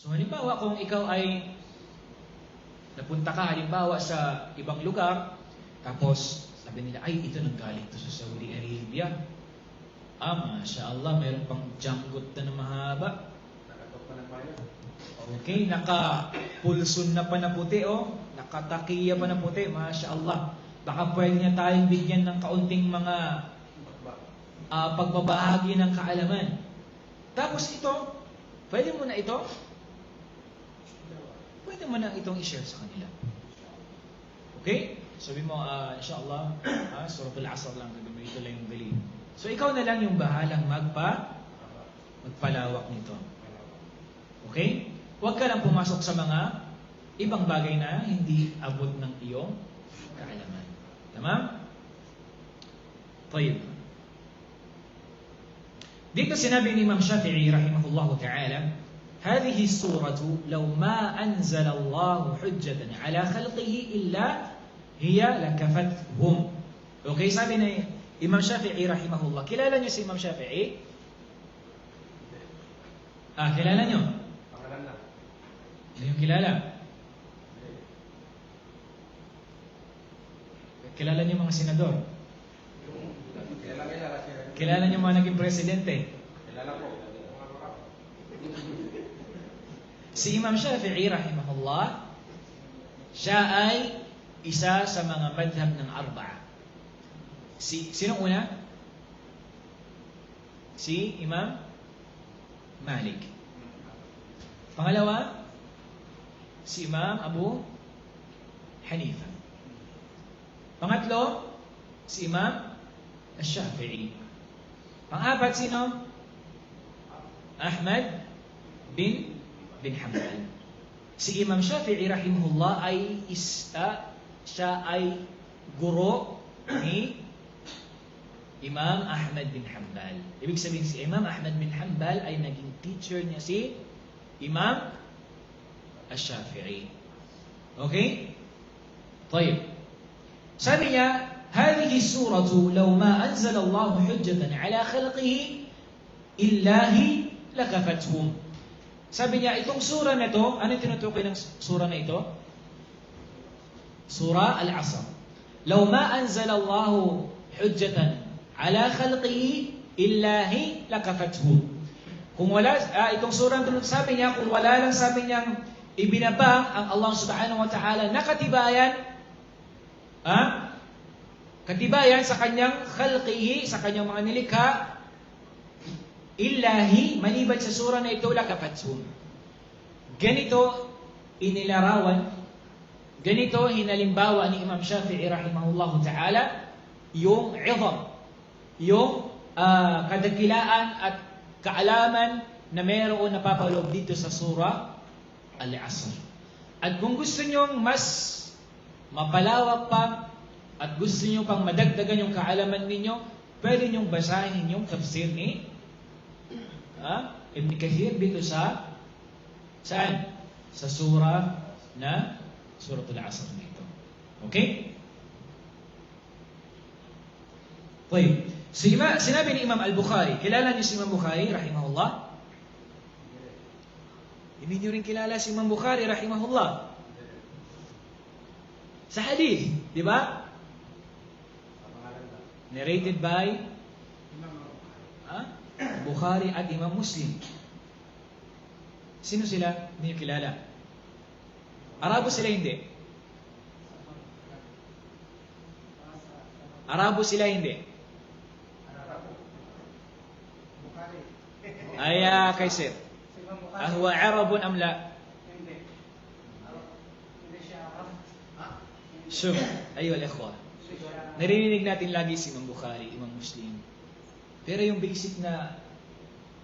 So halimbawa kung ikaw ay napunta ka halimbawa sa ibang lugar, tapos sabi nila, ay ito nanggaling to sa Saudi Arabia. Masya Allah, mayroon pang janggot na mahaba. Okay, naka-pulsun na pa na puti, nakatakiya pa na puti, Masya Allah. Baka pwede niya tayong bigyan ng kaunting mga pagbabahagi ng kaalaman. Tapos ito, pwede mo na itong i-share sa kanila. Okay? Sabi mo, inshallah, Suratul Asr lang, ito lang yung galing. So ikaw na lang yung bahalang magpalawak nito. Okay? Huwag ka lang pumasok sa mga ibang bagay na hindi abot ng iyong kaalaman. Tama? Tayyib. Dito sinabi ni Imam Shafi'i rahimahullahu ta'ala, هذه السورة لو ما أنزل الله حجة على خلقه إلا هي لكفتهم. Okay, sabi ni Imam Shafi'i rahimahullah. Kilala niyo si Imam Shafi'i? Kilala niyo? Hindi yung kilala. Kilala niyo mga senador? Kilala niyo mga naging presidente? Kilala po. Si Imam Shafi'i rahimahullah, siya ay isa sa mga madhab ng arba'a. Sino una? Si Imam Malik. Pangalawa, si Imam Abu Hanifa. Pangatlo, si Imam Shafi'i. Pang-apat, sino? Ahmad bin Hanbal. Si Imam Shafi'i rahimahullah ay siya ay guro ni Imam Ahmad bin Hanbal. Ibig sabihin si Imam Ahmad bin Hanbal ay naging teacher niya si Imam Shafi'i. Okay? طيب. Sabi niya, هذه السورة لو ما أنزل الله حجة على خلقه إلا هي لكفتهم. Sabi niya, itong sura na ito, ano yung tinutukoy ng sura na ito? Surah Al-Asr. لو ما أنزل الله حجة على خلقه إلا هي لكفتهم. Kung wala, itong sura na sabi niya, kung wala lang sabi niyang ibinabang ang Allah subhanahu wa ta'ala na katibayan sa kanyang khalqihi, sa kanyang mga nilikha, illahi, maliban sa sura na ito, lakafathum. Ganito inilarawan, ganito hinalimbawa ni Imam Shafi'i rahimahullahu ta'ala, yung izam, yung kadakilaan at kaalaman na mayroon napapaloob dito sa surah Al-Asr. At kung gusto nyong mas mapalawak pa at gusto nyo pang madagdagan yung kaalaman ninyo, pwede nyong basahin yung tafsir ni Ibn Kathir dito saan? Sa surah na Suratul Asr nito. Okay? طيب. Sinabi ni Imam Al-Bukhari, kilala niyo si Imam Bukhari rahimahullah? Hindi niyo rin kilala si Imam Bukhari rahimahullah? Sa hadith, di ba? Narrated by Bukhari at Imam Muslim. Sino sila? Hindi niyo kilala. Arabo sila hindi? Arabo sila hindi? Ay, Kaysir. Huwa Arabun am la? Shum, ayol ikhwa. Narinig natin lagi si Imam Bukhari, Imam Muslim. Pero yung basic na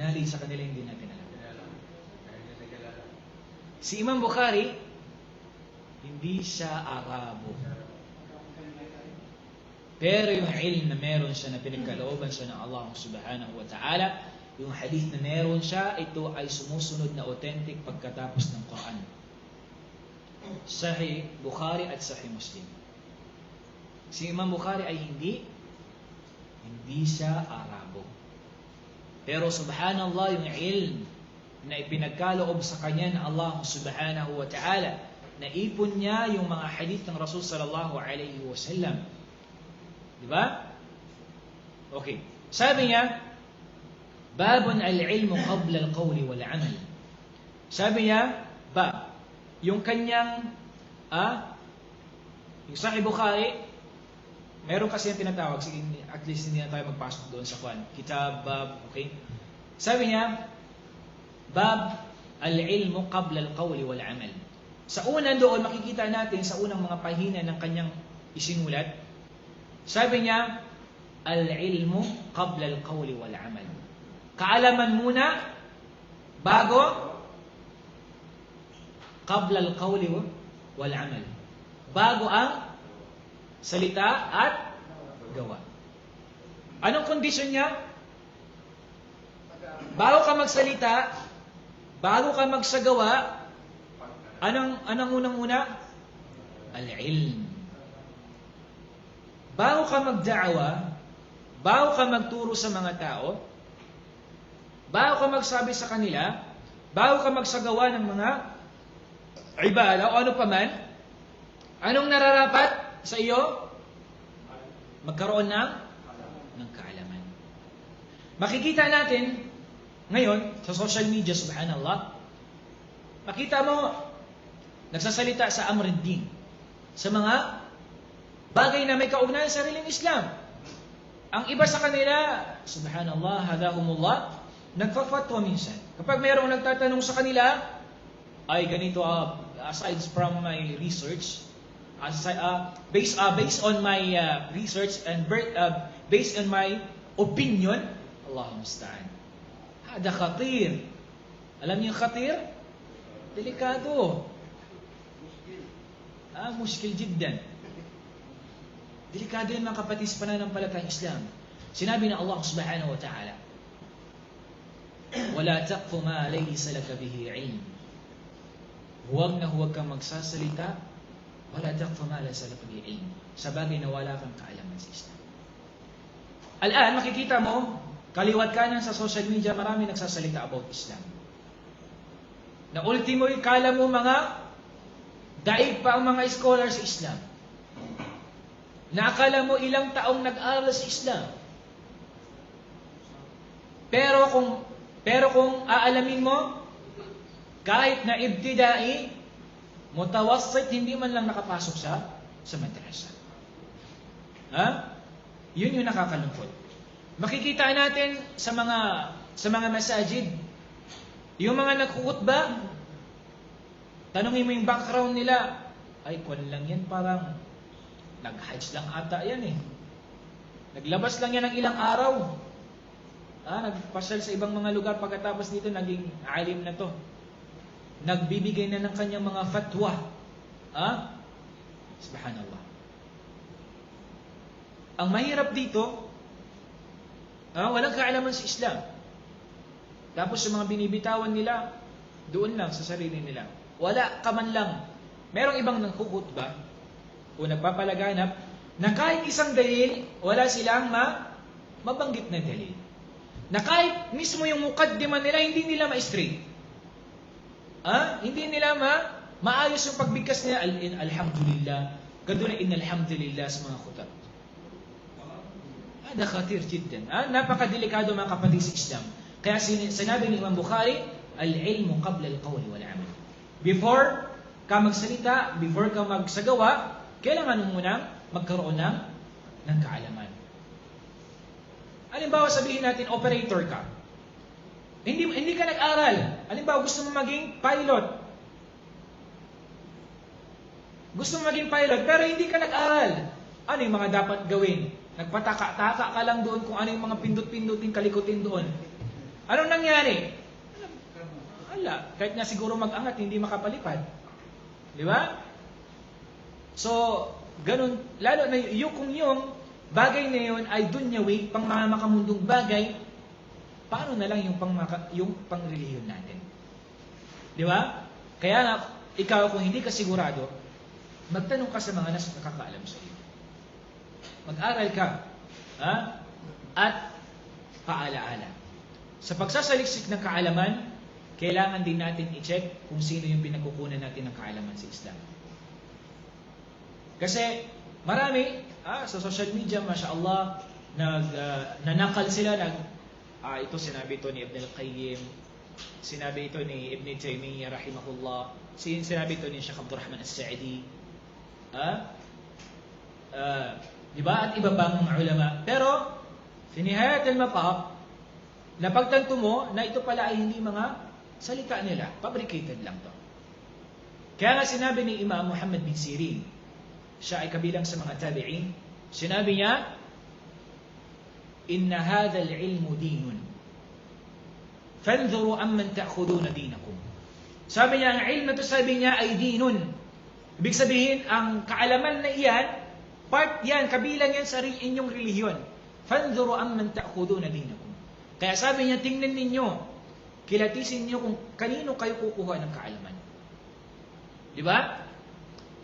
knowledge sa kanila hindi natin alam. Si Imam Bukhari, hindi siya Arabo. Pero yung ilm na meron siya na pinagkalooban siya ng Allah subhanahu wa ta'ala, yung hadith na meron siya, ito ay sumusunod na authentic pagkatapos ng Quran. Sahih Bukhari at Sahih Muslim. Si Imam Bukhari ay hindi siya Arabo. Pero subhanallah, yung ilm na ipinagkaloob sa kanya ng Allah subhanahu wa ta'ala. Naipon niya yung mga hadith ng Rasul sallallahu alaihi wasallam. Di ba? Okay. Sabi niya, babun al-ilmu qabla al-qawli wal-amal. Sabi niya, yung kanyang, yung Sahih Bukhari, meron kasi yung tinatawag, sige, at least hindi na tayo magpasok doon sa kitab, bab, okay? Sabi niya, bab al-ilmu qabla al-qawli wal-amal. Sa una doon, makikita natin sa unang mga pahina ng kanyang isinulat, sabi niya, al-ilmu qabla al-qawli wal-amal. Kaalaman muna, bago, qabla al-qawli wal-amal. Bago ang salita at gawa. Anong kondisyon niya? Bago ka magsalita, bago ka magsagawa, anong unang-una? Al-ilm. Bago ka magda'awa, bago ka magturo sa mga tao, bago ka magsabi sa kanila, bago ka magsagawa ng mga ibada o ano paman, anong nararapat sa iyo? Magkaroon ng kaalaman. Makikita natin ngayon sa social media, subhanallah, makita mo nagsasalita sa amriddin, sa mga bagay na may kaugnayan sa sariling Islam. Ang iba sa kanila, subhanallah, hadahumullah, nagfa-fatwa minsan. Kapag mayroong nagtatanong sa kanila, ay ganito, aside from my research, based on my research and based on my opinion, Allahumma musta'an. Hada khatir. Alam niyo khatir? Delikado. Muskil jiddan. Delikado yun mga kapatid sa pananampalatayang Islam. Sinabi na Allah subhanahu wa ta'ala, wala taqfu ma laysa laka bihi ilm. Huwag na huwag kang magsasalita, wala taqfu ma laysa laka bihi ilm, sa bagay na wala kang kaalaman sa Islam. Alaan, makikita mo, kaliwat kanan sa social media, marami nagsasalita about Islam. Na ultimo, kala mo mga daig pa ang mga scholar sa Islam. Nakala mo ilang taong nag-aral sa Islam. Pero kung aalamin mo, kahit na ibtidai, mutawassit, hindi man lang nakapasok sa madrasa. Yun yung nakakalungkot. Makikita natin sa mga masajid, yung mga nagkukutba, tanungin mo yung background nila, ay kwan lang yan, parang nag-hajj lang ata yan eh. Naglabas lang yan ng ilang araw. Nagpasyal sa ibang mga lugar, pagkatapos nito naging alim na to. Nagbibigay na ng kanyang mga fatwa. Subhanallah. Ang mahirap dito, walang kaalaman sa Islam. Tapos yung mga binibitawan nila, doon lang sa sarili nila. Wala ka man lang. Merong ibang nangkukutba o nagpapalaganap na kahit isang dalil, wala silang mabanggit na dalil. Na kahit mismo yung mukaddima nila, hindi nila ma-straight. Hindi nila maayos yung pagbigkas nila. Alhamdulillah. Gado na inalhamdulillah sa mga khutab. Hada khatir jiddan. Napakadelikado mga kapatid sa Islam. Kaya sinabi ni Imam Bukhari, al-ilmu qabla al-qawli wal-amal. Before ka magsalita, before ka magsagawa, kailangan mo munang magkaroon ng kaalaman. Halimbawa, sabihin natin, operator ka. Hindi ka nag-aral. Halimbawa, gusto mo maging pilot. Gusto mo maging pilot, pero hindi ka nag-aral. Ano yung mga dapat gawin? Nagpataka-taka ka lang doon kung ano yung mga pindot-pindutin, kalikutin doon. Anong nangyari? Kahit na siguro mag-angat, hindi makapalipad. Di ba? So, ganun, lalo na kung yung bagay na yun ay dunyawi, pang mga makamundong bagay, paano na lang yung pang-relihiyon natin? Di ba? Kaya nga, ikaw kung hindi ka sigurado, magtanong ka sa mga nakakaalam sa iyo. Mag-aral ka. At paalaala. Sa pagsasaliksik ng kaalaman, kailangan din natin i-check kung sino yung pinagkukunan natin ng kaalaman sa Islam. Kasi marami sa social media, mashallah, nanakal sila, ito sinabi ito ni Ibn al-Qayyim, sinabi ito ni Ibn Taymiyyah rahimahullah, sinabi ito ni Sheikh Abdurrahman As-Sa'idi, diba? At iba pang mga ulama. Pero finihayat al-maqab, napagtanto mo na ito pala ay hindi mga salita nila, fabricated lang to. Kaya nga sinabi ni Imam Muhammad bin Sirin, siya ay kabilang sa mga tabi'in, sinabi niya, inna hadha al-ilmu dinun, fanzuru amman ta'khuduna dinakum. Sabi niya, ang ilm na to, sabi niya, ay dinun. Ibig sabihin, ang kaalaman na iyan, part yan, kabilang yan sa inyong relihiyon. Fanzuru amman ta'khuduna dinakum. Kaya sabi niya, tingnan ninyo, kilatisin niyo kung kanino kayo kukuha ng kaalaman. Di ba?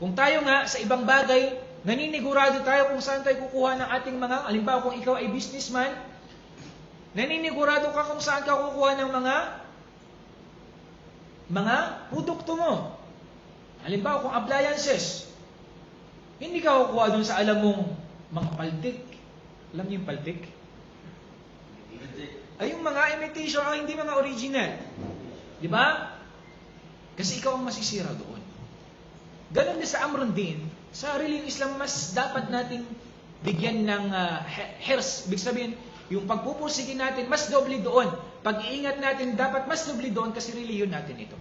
Kung tayo nga sa ibang bagay, naninigurado tayo kung saan tayo kukuha ng ating mga, halimbawa kung ikaw ay businessman, naninigurado ka kung saan ka kukuha ng mga produkto mo. Halimbawa kung appliances, hindi ka kukuha dun sa alam mong mga paltik. Alam niyo yung paltik? Ay yung mga imitation, hindi mga original. Di ba? Kasi ikaw ang masisira doon. Ganon din sa amrun din, sa reliyong Islam, mas dapat nating bigyan ng hirs. Ibig sabihin, yung pagpupursige natin, mas doble doon. Pag-iingat natin, dapat mas doble doon kasi reliyon natin ito.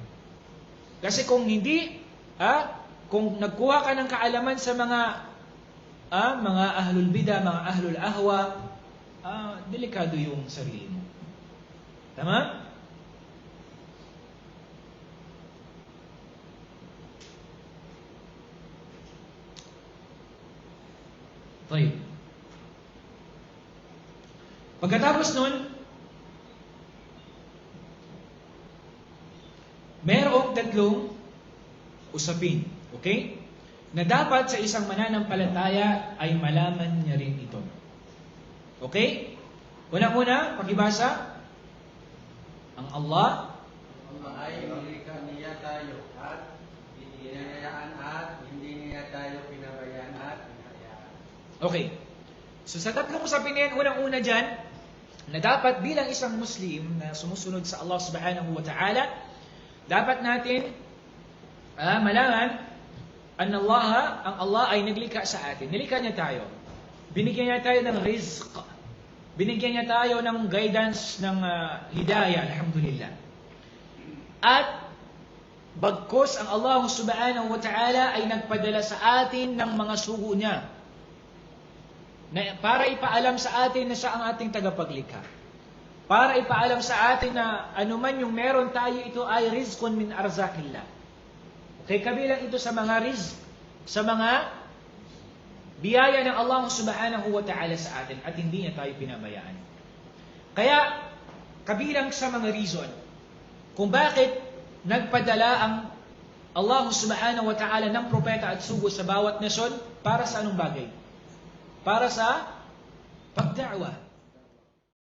Kasi kung hindi, kung nagkuha ka ng kaalaman sa mga ahlul bida, mga ahlul ahwa, delikado yung sarili mo. Tama? Okay. Pagkatapos nun, mayroong tatlong usapin, okay? Na dapat sa isang mananampalataya ay malaman niya rin ito. Okay? Una-una, pakibasa. Ang Allah ay nilikha niya tayo at hinayaan at hindi niya tayo pinabayaan at hinayaan. Okay. So sa tatlong usapin na yan, unang-una dyan, na dapat bilang isang Muslim na sumusunod sa Allah subhanahu wa ta'ala, dapat natin malaman ang Allah ay naglikha sa atin. Nilikha niya tayo. Binigyan niya tayo ng rizq. Binigyan niya tayo ng guidance, ng hidayah, alhamdulillah. At bagkus ang Allah subhanahu wa ta'ala ay nagpadala sa atin ng mga sugo niya para ipaalam sa atin na siya ang ating tagapaglikha. Para ipaalam sa atin na anuman yung meron tayo, ito ay rizqun min arzakillah. Okay, kabilang ito sa mga rizq, sa mga biyaya ng Allah subhanahu wa ta'ala sa atin at hindi niya tayo pinabayaan. Kaya, kabilang sa mga reason kung bakit nagpadala ang Allah subhanahu wa ta'ala ng propeta at sugo sa bawat nasyon, para sa anong bagay? Para sa pagda'wa.